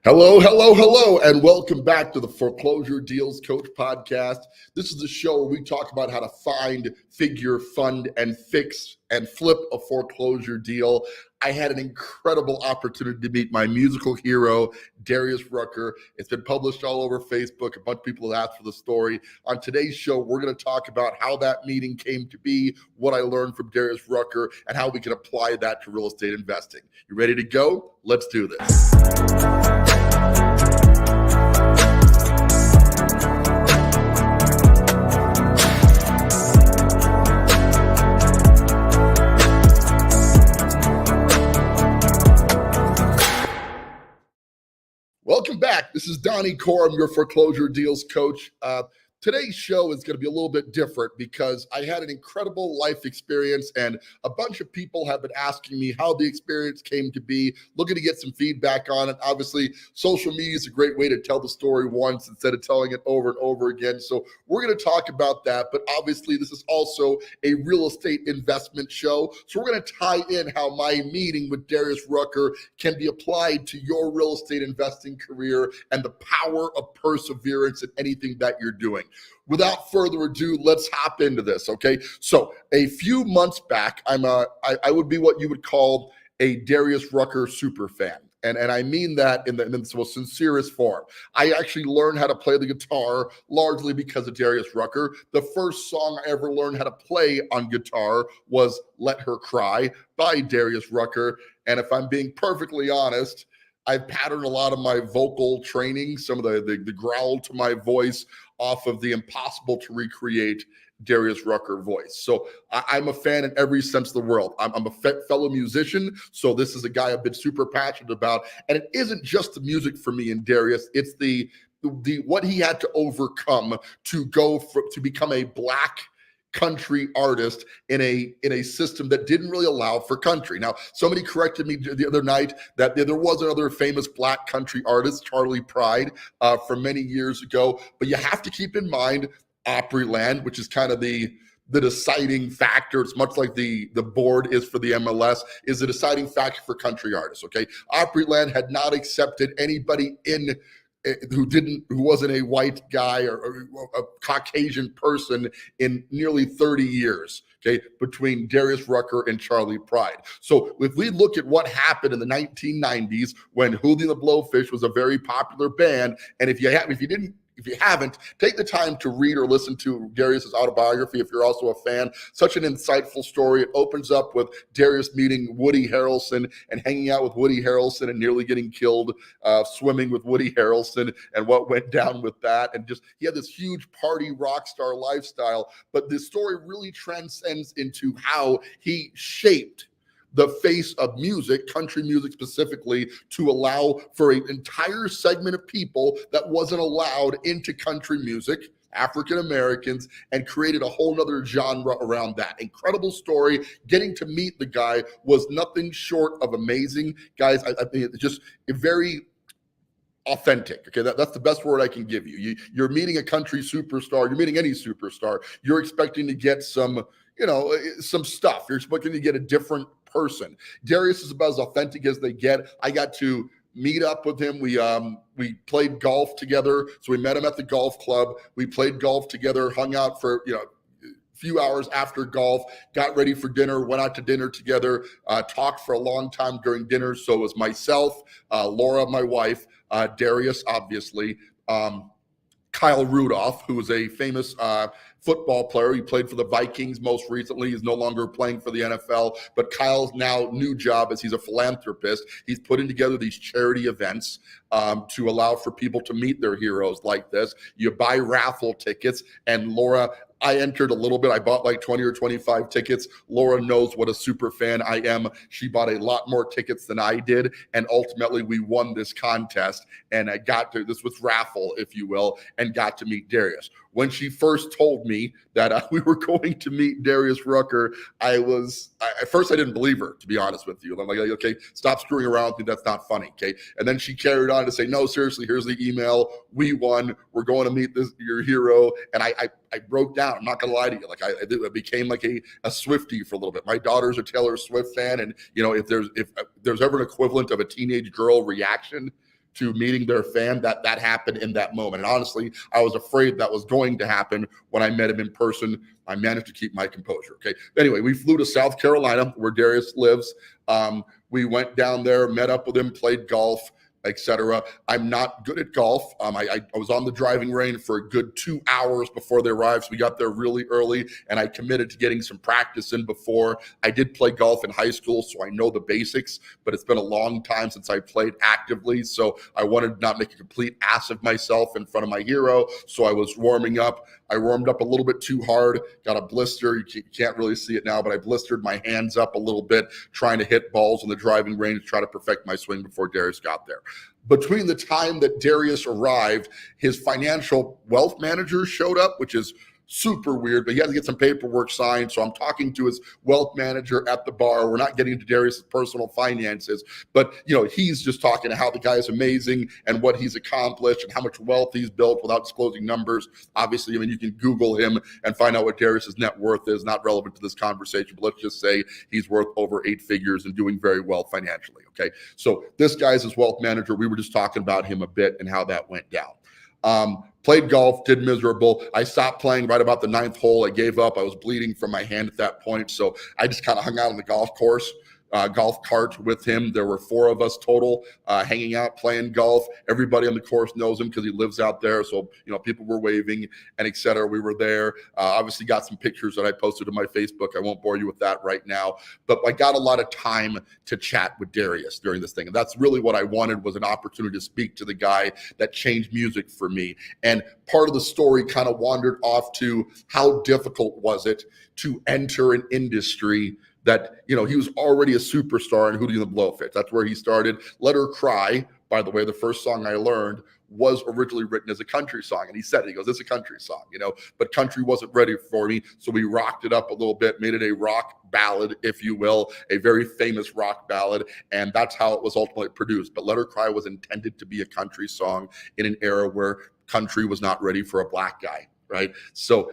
Hello, hello, hello, and welcome back to the Foreclosure Deals Coach podcast. This is the show where we talk about how to find, figure, fund, and fix and flip a foreclosure deal. I had an incredible opportunity to meet my musical hero, Darius Rucker. It's been published all over Facebook. A bunch of people have asked for the story. On today's show, we're going to talk about how that meeting came to be, what I learned from Darius Rucker, and how we can apply that to real estate investing. You ready to go? Let's do this. Welcome back. This is Donny Coram, your foreclosure deals coach. Today's show is going to be a little bit different because I had an incredible life experience and a bunch of people have been asking me how the experience came to be, looking to get some feedback on it. Obviously, social media is a great way to tell the story once instead of telling it over and over again. So we're going to talk about that, but obviously this is also a real estate investment show. So we're going to tie in how my meeting with Darius Rucker can be applied to your real estate investing career and the power of perseverance in anything that you're doing. Without further ado, let's hop into this, okay? So a few months back, I would be what you would call a Darius Rucker super fan. And I mean that in the most sincerest form. I actually learned how to play the guitar largely because of Darius Rucker. The first song I ever learned how to play on guitar was Let Her Cry by Darius Rucker. And if I'm being perfectly honest, I've patterned a lot of my vocal training, some of the growl to my voice off of the impossible to recreate Darius Rucker voice. So I'm a fan in every sense of the world. I'm a fellow musician, so this is a guy I've been super passionate about. And it isn't just the music for me and Darius, it's the what he had to overcome to to become a Black country artist in a system that didn't really allow for country. Now, somebody corrected me the other night that there was another famous Black country artist, Charlie Pride, from many years ago. But you have to keep in mind Opryland, which is kind of the deciding factor. It's much like the board is for the MLS, is the deciding factor for country artists. Okay, Opryland had not accepted anybody who wasn't a white guy or a Caucasian person in nearly 30 years, okay, between Darius Rucker and Charlie Pride. So if we look at what happened in the 1990s when Hootie and the Blowfish was a very popular band, and if you haven't, take the time to read or listen to Darius's autobiography if you're also a fan. Such an insightful story. It opens up with Darius meeting Woody Harrelson and hanging out with Woody Harrelson and nearly getting killed swimming with Woody Harrelson and what went down with that. And just he had this huge party rock star lifestyle. But this story really transcends into how he shaped the face of music, country music specifically, to allow for an entire segment of people that wasn't allowed into country music, African Americans, and created a whole nother genre around that. Incredible story. Getting to meet the guy was nothing short of amazing. Guys, I think it's just a very authentic. Okay, that's the best word I can give you. You're meeting a country superstar. You're meeting any superstar. You're expecting to get some stuff. You're expecting to get a different person. Darius is about as authentic as they get. I got to meet up with him. We played golf together. So we met him at the golf club. We played golf together, hung out for a few hours after golf, got ready for dinner, went out to dinner together, talked for a long time during dinner. So it was myself, Laura, my wife, Darius, obviously, Kyle Rudolph, who was a famous football player. He played for the Vikings most recently. He's no longer playing for the NFL, but Kyle's now new job is he's a philanthropist. He's putting together these charity events to allow for people to meet their heroes like this. You buy raffle tickets, and Laura, I entered a little bit. I bought like 20 or 25 tickets. Laura knows what a super fan I am. She bought a lot more tickets than I did. And ultimately we won this contest, and I got to, this was raffle, if you will, and got to meet Darius. When she first told me that we were going to meet Darius Rucker, at first I didn't believe her, to be honest with you. I'm like, okay, stop screwing around with me. That's not funny. Okay. And then she carried on to say, no, seriously, here's the email. We won. We're going to meet your hero. And I broke down. I'm not going to lie to you. Like I became like a Swiftie for a little bit. My daughter's a Taylor Swift fan. And if there's ever an equivalent of a teenage girl reaction to meeting their fan, that happened in that moment. And honestly, I was afraid that was going to happen when I met him in person. I managed to keep my composure. Okay. Anyway, we flew to South Carolina, where Darius lives. We went down there, met up with him, played golf, etc. I'm not good at golf. I was on the driving range for a good 2 hours before they arrived. So we got there really early, and I committed to getting some practice in before. I did play golf in high school, so I know the basics, but it's been a long time since I played actively. So I wanted to not make a complete ass of myself in front of my hero. So I was warming up. I warmed up a little bit too hard, got a blister. You can't really see it now, but I blistered my hands up a little bit trying to hit balls on the driving range, try to perfect my swing before Darius got there. Between the time that Darius arrived, his financial wealth manager showed up, which is super weird, but he had to get some paperwork signed. So I'm talking to his wealth manager at the bar. We're not getting into Darius's personal finances, but he's just talking to how the guy is amazing and what he's accomplished and how much wealth he's built without disclosing numbers. Obviously, you can Google him and find out what Darius's net worth is. Not relevant to this conversation, but let's just say he's worth over 8 figures and doing very well financially. Okay. So this guy's his wealth manager. We were just talking about him a bit and how that went down. Played golf, did miserable. I stopped playing right about the 9th hole. I gave up. I was bleeding from my hand at that point. So I just kind of hung out on the golf course, golf cart with him. There were 4 of us total hanging out, playing golf. Everybody on the course knows him because he lives out there. So, people were waving and et cetera. We were there. Obviously got some pictures that I posted to my Facebook. I won't bore you with that right now, but I got a lot of time to chat with Darius during this thing. And that's really what I wanted, was an opportunity to speak to the guy that changed music for me. And part of the story kind of wandered off to how difficult was it to enter an industry that, he was already a superstar in Hootie and the Blowfish. That's where he started. Let Her Cry, by the way, the first song I learned, was originally written as a country song. And he said it, he goes, it's a country song, but country wasn't ready for me. So we rocked it up a little bit, made it a rock ballad, if you will, a very famous rock ballad. And that's how it was ultimately produced. But Let Her Cry was intended to be a country song in an era where country was not ready for a black guy, right? So,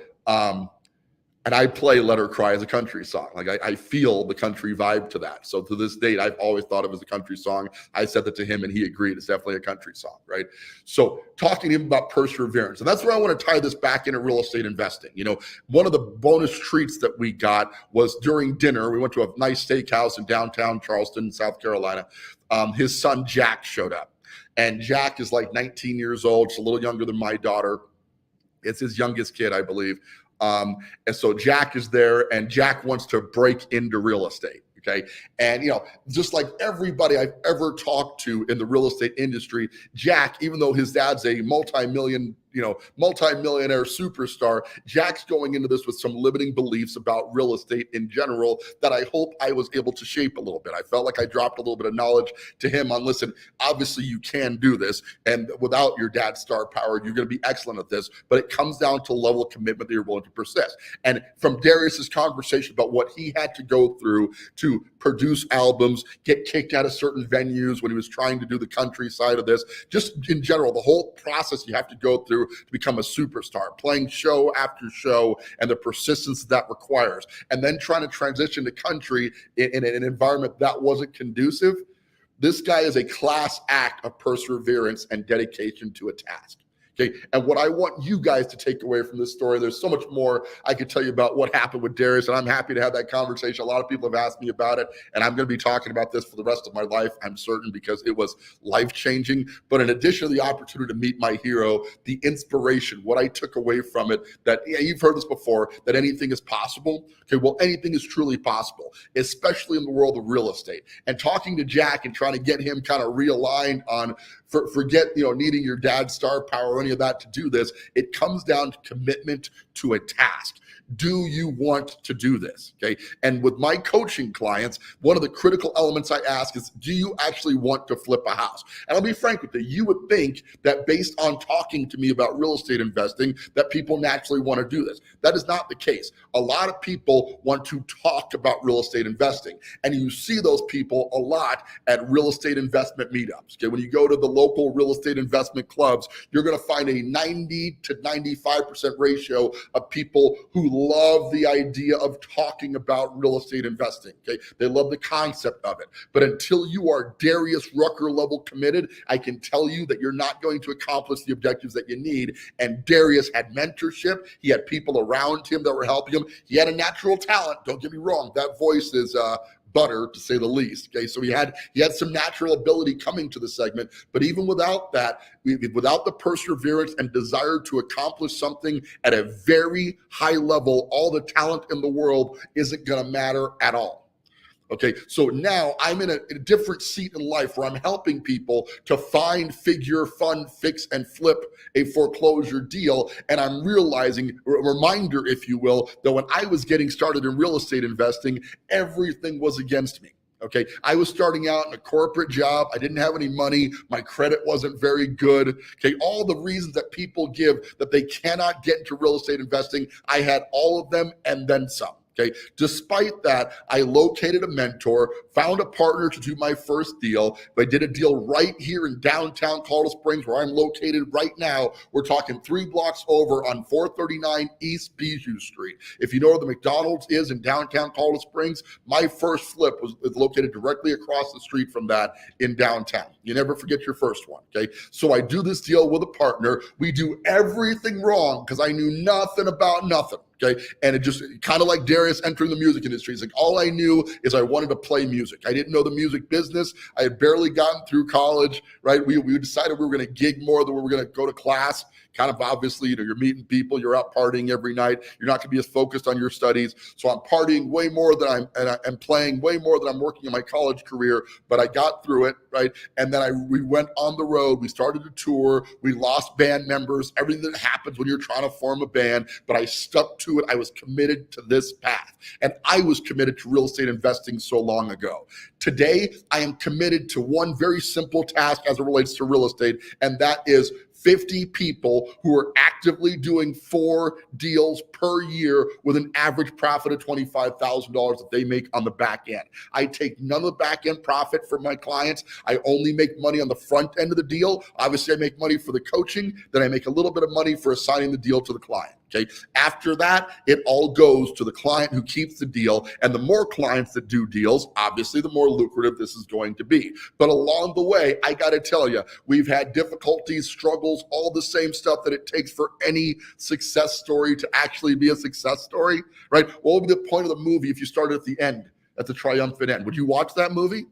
and I play Let Her Cry as a country song. Like I feel the country vibe to that. So to this date, I've always thought of it as a country song. I said that to him and he agreed. It's definitely a country song, right? So talking to him about perseverance. And that's where I want to tie this back into real estate investing. One of the bonus treats that we got was during dinner. We went to a nice steakhouse in downtown Charleston, South Carolina. His son, Jack, showed up. And Jack is like 19 years old. It's a little younger than my daughter. It's his youngest kid, I believe. And so Jack is there, and Jack wants to break into real estate. Okay. And, just like everybody I've ever talked to in the real estate industry, Jack, even though his dad's a multi-millionaire superstar, Jack's going into this with some limiting beliefs about real estate in general that I hope I was able to shape a little bit. I felt like I dropped a little bit of knowledge to him on, listen, obviously you can do this. And without your dad's star power, you're going to be excellent at this, but it comes down to a level of commitment that you're willing to persist. And from Darius's conversation about what he had to go through to produce albums, get kicked out of certain venues when he was trying to do the country side of this, just in general, the whole process you have to go through to become a superstar, playing show after show and the persistence that requires, and then trying to transition to country in an environment that wasn't conducive. This guy is a class act of perseverance and dedication to a task. Okay. And what I want you guys to take away from this story, there's so much more I could tell you about what happened with Darius, and I'm happy to have that conversation. A lot of people have asked me about it, and I'm going to be talking about this for the rest of my life, I'm certain, because it was life-changing. But in addition to the opportunity to meet my hero, the inspiration, what I took away from it, that you've heard this before, that anything is possible. Okay, well, anything is truly possible, especially in the world of real estate. And talking to Jack and trying to get him kind of realigned on forget needing your dad's star power or any of that to do this. It comes down to commitment to a task. Do you want to do this? Okay. And with my coaching clients, one of the critical elements I ask is, do you actually want to flip a house? And I'll be frank with you, you would think that based on talking to me about real estate investing, that people naturally want to do this. That is not the case. A lot of people want to talk about real estate investing, and you see those people a lot at real estate investment meetups. Okay. When you go to the local real estate investment clubs, you're going to find a 90 to 95% ratio of people who love the idea of talking about real estate investing. Okay, they love the concept of it. But until you are Darius Rucker level committed, I can tell you that you're not going to accomplish the objectives that you need. And Darius had mentorship. He had people around him that were helping him. He had a natural talent. Don't get me wrong. That voice is butter, to say the least. Okay, so he had some natural ability coming to the segment, but even without that, without the perseverance and desire to accomplish something at a very high level, all the talent in the world isn't going to matter at all. Okay, so now I'm in a different seat in life where I'm helping people to find, figure, fund, fix, and flip a foreclosure deal. And I'm realizing, a reminder, if you will, that when I was getting started in real estate investing, everything was against me. Okay, I was starting out in a corporate job. I didn't have any money. My credit wasn't very good. Okay, all the reasons that people give that they cannot get into real estate investing, I had all of them and then some. Okay, despite that, I located a mentor, found a partner to do my first deal. I did a deal right here in downtown Colorado Springs, where I'm located right now. We're talking 3 blocks over on 439 East Bijou Street. If you know where the McDonald's is in downtown Colorado Springs, my first flip was located directly across the street from that in downtown. You never forget your first one. Okay, so I do this deal with a partner. We do everything wrong because I knew nothing about nothing. Okay, and it just kind of like Darius entering the music industry. It's like all I knew is I wanted to play music. I didn't know the music business. I had barely gotten through college, right? We decided we were going to gig more than we were going to go to class. Kind of obviously, you're meeting people, you're out partying every night. You're not going to be as focused on your studies. So I'm partying way more than I'm playing way more than I'm working in my college career. But I got through it, right? And then we went on the road. We started a tour. We lost band members. Everything that happens when you're trying to form a band. But I stuck to it. I was committed to this path. And I was committed to real estate investing so long ago. Today, I am committed to one very simple task as it relates to real estate, and that is 50 people who are actively doing 4 deals per year with an average profit of $25,000 that they make on the back end. I take none of the back end profit from my clients. I only make money on the front end of the deal. Obviously, I make money for the coaching. Then I make a little bit of money for assigning the deal to the client. Okay. After that, it all goes to the client who keeps the deal. And the more clients that do deals, obviously, the more lucrative this is going to be. But along the way, I got to tell you, we've had difficulties, struggles, all the same stuff that it takes for any success story to actually be a success story, right? What would be the point of the movie if you started at the end, at the triumphant end? Would you watch that movie?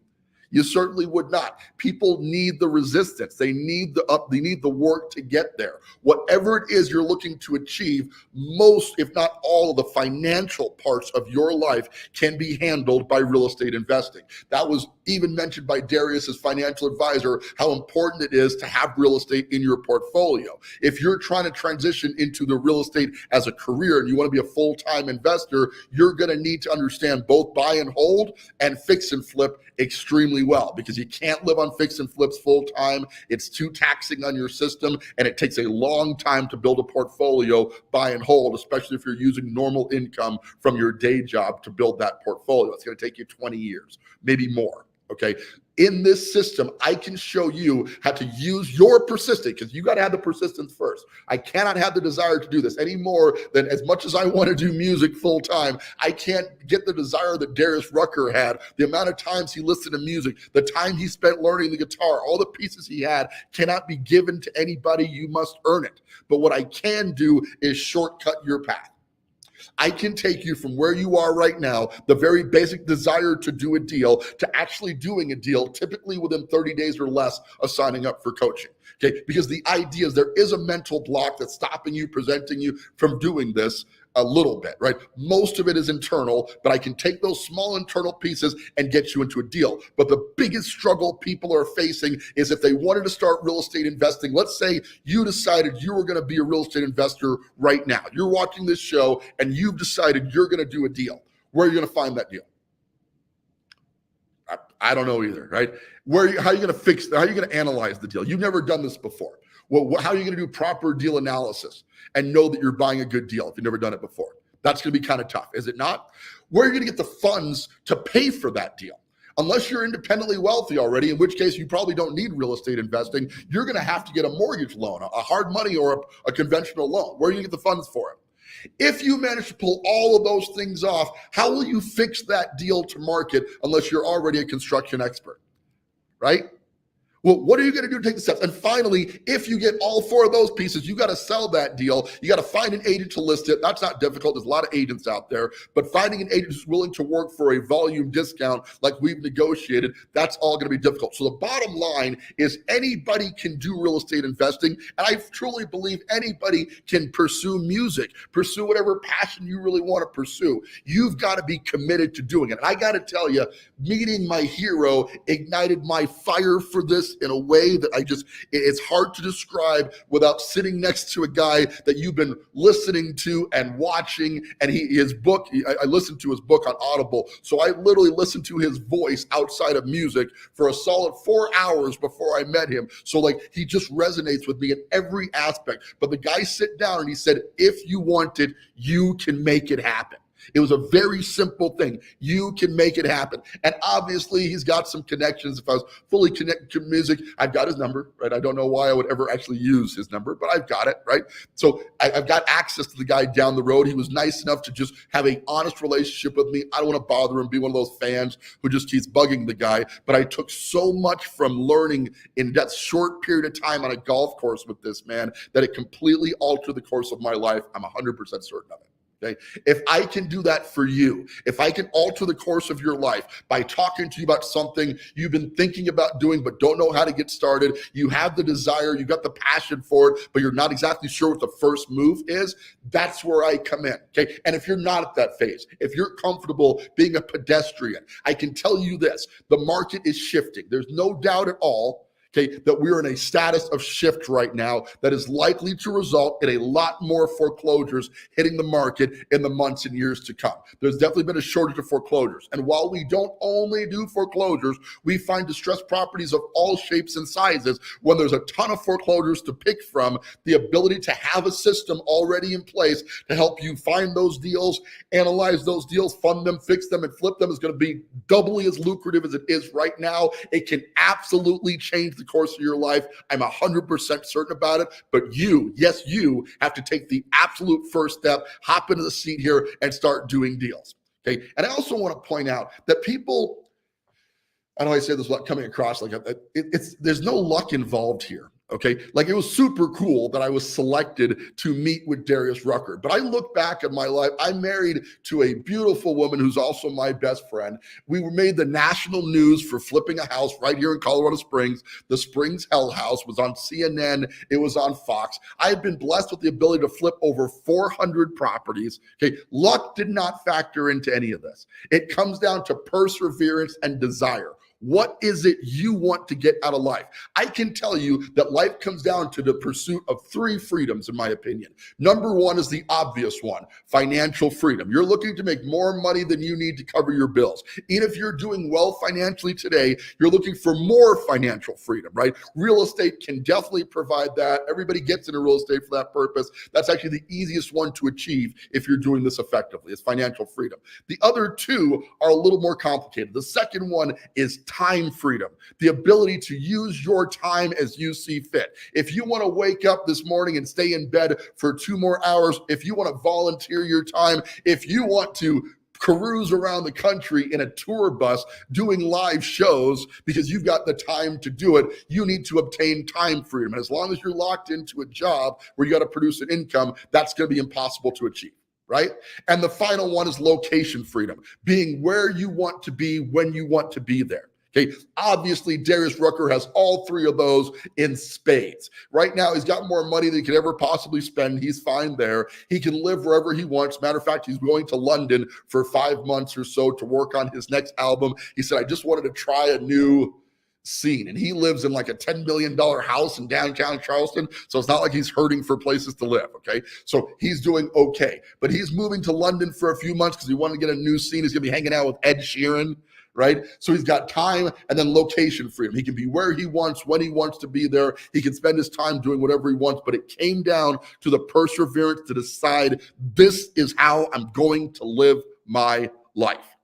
You certainly would not. People need the resistance. They need the work to get there. Whatever it is you're looking to achieve, most, if not all, of the financial parts of your life can be handled by real estate investing. That was even mentioned by Darius's financial advisor, how important it is to have real estate in your portfolio. If you're trying to transition into the real estate as a career and you want to be a full-time investor, you're going to need to understand both buy and hold and fix and flip extremely well, because you can't live on fix and flips full time. It's too taxing on your system, and it takes a long time to build a portfolio, buy and hold, especially if you're using normal income from your day job to build that portfolio. It's going to take you 20 years, maybe more. Okay. In this system, I can show you how to use your persistence, because you got to have the persistence first. I cannot have the desire to do this any more than, as much as I want to do music full time, I can't get the desire that Darius Rucker had, the amount of times he listened to music, the time he spent learning the guitar, all the pieces he had cannot be given to anybody. You must earn it. But what I can do is shortcut your path. I can take you from where you are right now, the very basic desire to do a deal, to actually doing a deal, typically within 30 days or less of signing up for coaching. Okay, because the idea is there is a mental block that's stopping you, preventing you from doing this a little bit, right? Most of it is internal, but I can take those small internal pieces and get you into a deal. But the biggest struggle people are facing is if they wanted to start real estate investing. Let's say you decided you were going to be a real estate investor right now. You're watching this show and you've decided you're going to do a deal. Where are you going to find that deal? I don't know either, right? How are you going to fix that? How are you going to analyze the deal? You've never done this before. Well, how are you going to do proper deal analysis and know that you're buying a good deal if you've never done it before? That's going to be kind of tough, is it not? Where are you going to get the funds to pay for that deal? Unless you're independently wealthy already, in which case you probably don't need real estate investing. You're going to have to get a mortgage loan, a hard money or a conventional loan. Where are you going to get the funds for it? If you manage to pull all of those things off, how will you fix that deal to market unless you're already a construction expert, right? Well, what are you going to do to take the steps? And finally, if you get all four of those pieces, you got to sell that deal. You got to find an agent to list it. That's not difficult. There's a lot of agents out there, but finding an agent who's willing to work for a volume discount like we've negotiated, that's all going to be difficult. So the bottom line is anybody can do real estate investing. And I truly believe anybody can pursue music, pursue whatever passion you really want to pursue. You've got to be committed to doing it. And I got to tell you, meeting my hero ignited my fire for this in a way that it's hard to describe without sitting next to a guy that you've been listening to and watching. And I listened to his book on Audible. So I literally listened to his voice outside of music for a solid 4 hours before I met him. So like he just resonates with me in every aspect. But the guy sat down and he said, if you want it, you can make it happen. It was a very simple thing. You can make it happen. And obviously he's got some connections. If I was fully connected to music, I've got his number, right? I don't know why I would ever actually use his number, but I've got it, right? So I've got access to the guy down the road. He was nice enough to just have an honest relationship with me. I don't want to bother him, be one of those fans who just keeps bugging the guy. But I took so much from learning in that short period of time on a golf course with this man that it completely altered the course of my life. I'm 100% certain of it. Okay. If I can do that for you, if I can alter the course of your life by talking to you about something you've been thinking about doing but don't know how to get started, you have the desire, you've got the passion for it, but you're not exactly sure what the first move is, that's where I come in. Okay. And if you're not at that phase, if you're comfortable being a pedestrian, I can tell you this, the market is shifting. There's no doubt at all, okay, that we're in a status of shift right now that is likely to result in a lot more foreclosures hitting the market in the months and years to come. There's definitely been a shortage of foreclosures. And while we don't only do foreclosures, we find distressed properties of all shapes and sizes. When there's a ton of foreclosures to pick from, the ability to have a system already in place to help you find those deals, analyze those deals, fund them, fix them, and flip them is going to be doubly as lucrative as it is right now. It can absolutely change the course of your life. I'm 100% certain about it, but you have to take the absolute first step, hop into the seat here and start doing deals. Okay. And I also want to point out that people, I know I say this without coming across like there's no luck involved here. Okay. Like it was super cool that I was selected to meet with Darius Rucker. But I look back at my life. I'm married to a beautiful woman who's also my best friend. We made the national news for flipping a house right here in Colorado Springs. The Springs Hell House was on CNN. It was on Fox. I've been blessed with the ability to flip over 400 properties. Okay. Luck did not factor into any of this. It comes down to perseverance and desire. What is it you want to get out of life? I can tell you that life comes down to the pursuit of 3 freedoms, in my opinion. Number 1 is the obvious one, financial freedom. You're looking to make more money than you need to cover your bills. Even if you're doing well financially today, you're looking for more financial freedom, right? Real estate can definitely provide that. Everybody gets into real estate for that purpose. That's actually the easiest one to achieve if you're doing this effectively, is financial freedom. The other 2 are a little more complicated. The second one is time freedom, the ability to use your time as you see fit. If you want to wake up this morning and stay in bed for 2 more hours, if you want to volunteer your time, if you want to cruise around the country in a tour bus doing live shows because you've got the time to do it, you need to obtain time freedom. And as long as you're locked into a job where you got to produce an income, that's going to be impossible to achieve. Right? And the final one is location freedom, being where you want to be when you want to be there. Okay, obviously Darius Rucker has all 3 of those in spades. Right now, he's got more money than he could ever possibly spend. He's fine there. He can live wherever he wants. Matter of fact, he's going to London for 5 months or so to work on his next album. He said, I just wanted to try a new scene. And he lives in like a $10 million house in downtown Charleston. So it's not like he's hurting for places to live. Okay. So he's doing okay. But he's moving to London for a few months because he wanted to get a new scene. He's going to be hanging out with Ed Sheeran. Right? So he's got time and then location freedom. He can be where he wants, when he wants to be there. He can spend his time doing whatever he wants, but it came down to the perseverance to decide this is how I'm going to live my life.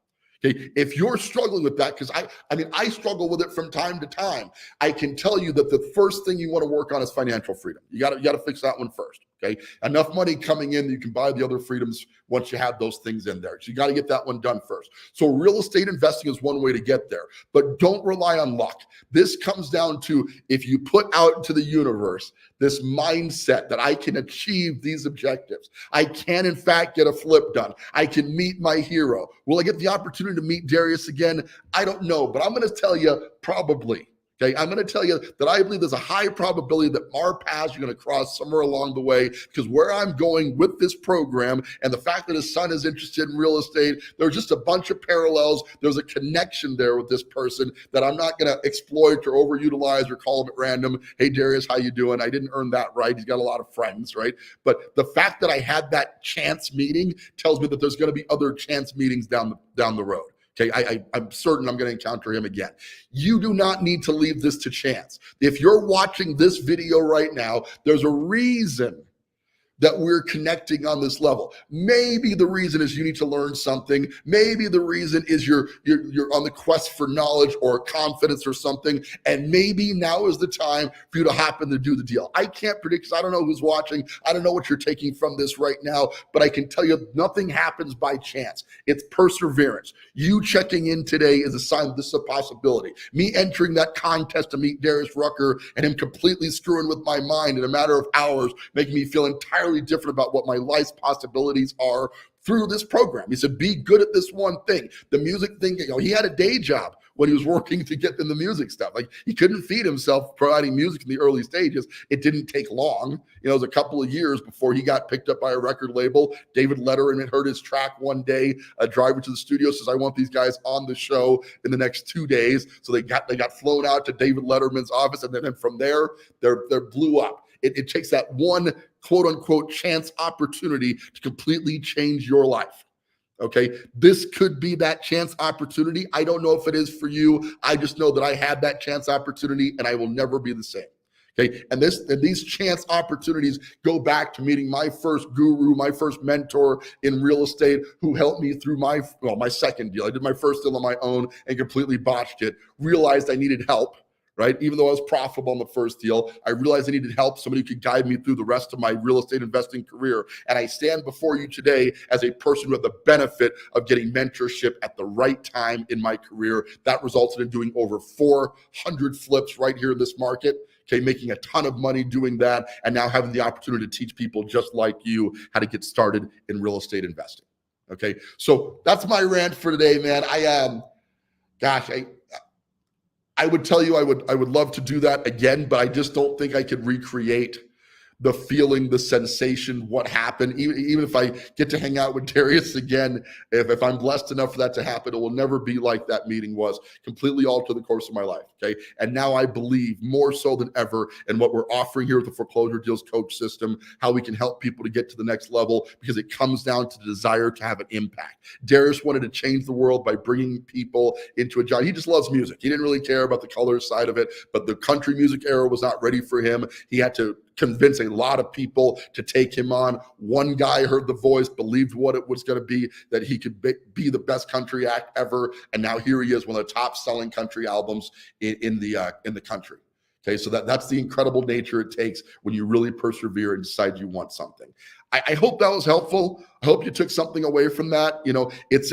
Okay, if you're struggling with that, because I struggle with it from time to time, I can tell you that the first thing you want to work on is financial freedom. You got to fix that one first. Okay, enough money coming in that you can buy the other freedoms once you have those things in there. So you got to get that one done first. So real estate investing is one way to get there, but don't rely on luck. This comes down to, if you put out into the universe this mindset that I can achieve these objectives, I can in fact get a flip done, I can meet my hero. Will I get the opportunity to meet Darius again? I don't know, but I'm going to tell you probably. Okay, I'm going to tell you that I believe there's a high probability that our paths are going to cross somewhere along the way, because where I'm going with this program and the fact that his son is interested in real estate, there's just a bunch of parallels. There's a connection there with this person that I'm not going to exploit or overutilize or call him at random. Hey, Darius, how you doing? I didn't earn that right. He's got a lot of friends, right? But the fact that I had that chance meeting tells me that there's going to be other chance meetings down the road. Okay, I'm certain I'm going to encounter him again. You do not need to leave this to chance. If you're watching this video right now, there's a reason that we're connecting on this level. Maybe the reason is you need to learn something. Maybe the reason is you're on the quest for knowledge or confidence or something. And maybe now is the time for you to hop in to do the deal. I can't predict, because I don't know who's watching. I don't know what you're taking from this right now, but I can tell you nothing happens by chance. It's perseverance. You checking in today is a sign that this is a possibility. Me entering that contest to meet Darius Rucker and him completely screwing with my mind in a matter of hours, making me feel entirely different about what my life's possibilities are through this program. He said, be good at this one thing. The music thing, he had a day job when he was working to get in the music stuff. Like, he couldn't feed himself providing music in the early stages. It didn't take long. It was a couple of years before he got picked up by a record label. David Letterman had heard his track one day. A driver to the studio says, I want these guys on the show in the next 2 days. So they got flown out to David Letterman's office, and then from there, they're blew up. It takes that one quote unquote chance opportunity to completely change your life. Okay, this could be that chance opportunity. I don't know if it is for you. I just know that I had that chance opportunity, and I will never be the same. Okay, and these chance opportunities go back to meeting my first guru, my first mentor in real estate, who helped me through my second deal. I did my first deal on my own and completely botched it. Realized I needed help. Right? Even though I was profitable on the first deal, I realized I needed help, somebody who could guide me through the rest of my real estate investing career. And I stand before you today as a person with the benefit of getting mentorship at the right time in my career. That resulted in doing over 400 flips right here in this market. Okay, making a ton of money doing that, and now having the opportunity to teach people just like you how to get started in real estate investing. Okay, so that's my rant for today, man. I would tell you I would love to do that again, but I just don't think I could recreate the feeling, the sensation, what happened. Even if I get to hang out with Darius again, if I'm blessed enough for that to happen, it will never be like that meeting was. Completely alter the course of my life, okay? And now I believe more so than ever in what we're offering here with the Foreclosure Deals Coach System, how we can help people to get to the next level, because it comes down to the desire to have an impact. Darius wanted to change the world by bringing people into a job. He just loves music. He didn't really care about the color side of it, but the country music era was not ready for him. He had to convince a lot of people to take him on. One guy heard the voice, believed what it was going to be, that he could be the best country act ever, and now here he is, one of the top selling country albums in the country. Okay, so that's the incredible nature it takes when you really persevere and decide you want something. I hope that was helpful. I hope you took something away from that. It's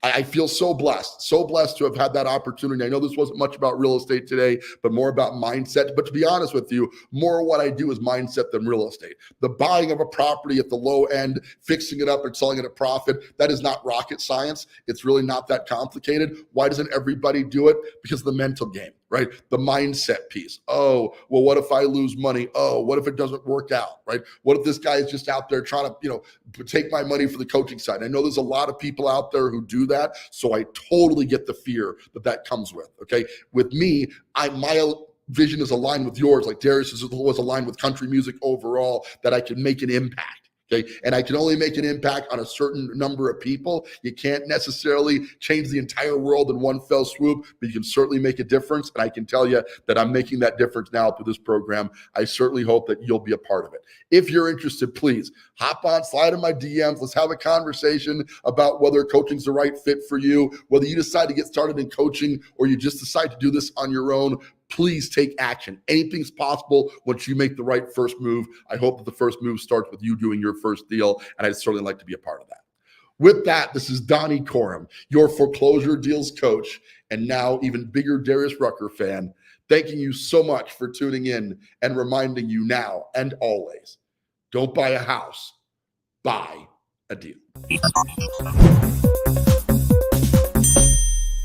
I feel so blessed to have had that opportunity. I know this wasn't much about real estate today, but more about mindset. But to be honest with you, more of what I do is mindset than real estate. The buying of a property at the low end, fixing it up and selling it at profit, that is not rocket science. It's really not that complicated. Why doesn't everybody do it? Because of the mental game, right? The mindset piece. Oh, well, what if I lose money? Oh, what if it doesn't work out, right? What if this guy is just out there trying to, take my money for the coaching side? I know there's a lot of people out there who do that, so I totally get the fear that comes with, okay? With me, my vision is aligned with yours, like Darius was aligned with country music overall, that I can make an impact. Okay. And I can only make an impact on a certain number of people. You can't necessarily change the entire world in one fell swoop, but you can certainly make a difference. And I can tell you that I'm making that difference now through this program. I certainly hope that you'll be a part of it. If you're interested, please hop on, slide in my DMs. Let's have a conversation about whether coaching's the right fit for you, whether you decide to get started in coaching or you just decide to do this on your own. Please take action. Anything's possible once you make the right first move. I hope that the first move starts with you doing your first deal, and I'd certainly like to be a part of that. With that, this is Donny Coram, your foreclosure deals coach, and now even bigger Darius Rucker fan, thanking you so much for tuning in and reminding you now and always, don't buy a house, buy a deal.